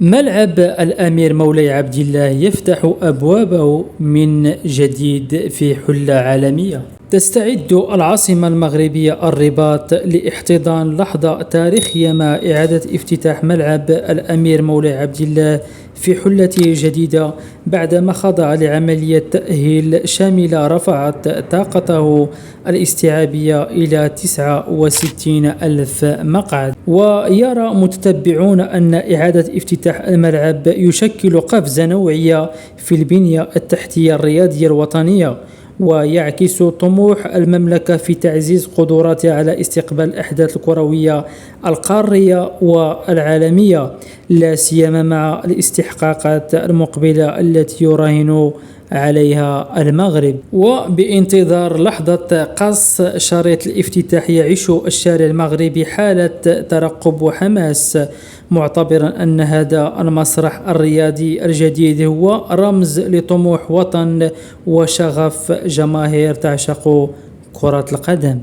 ملعب الأمير مولاي عبد الله يفتح أبوابه من جديد في حلة عالمية. تستعد العاصمة المغربية الرباط لاحتضان لحظة تاريخية مع إعادة افتتاح ملعب الأمير مولاي عبد الله في حلة جديدة بعدما خضع لعملية تأهيل شاملة رفعت طاقته الاستيعابية إلى 69 ألف مقعد. ويرى متتبعون أن إعادة افتتاح الملعب يشكل قفزة نوعية في البنية التحتية الرياضية الوطنية، ويعكس طموح المملكة في تعزيز قدراتها على استقبال الأحداث الكروية القارية والعالمية، لا سيما مع الاستحقاقات المقبلة التي يراهن عليها المغرب. وبانتظار لحظة قص شريط الافتتاح يعيش الشارع المغربي حالة ترقب وحماس، معتبرا أن هذا المسرح الرياضي الجديد هو رمز لطموح وطن وشغف جماهير تعشق كرة القدم.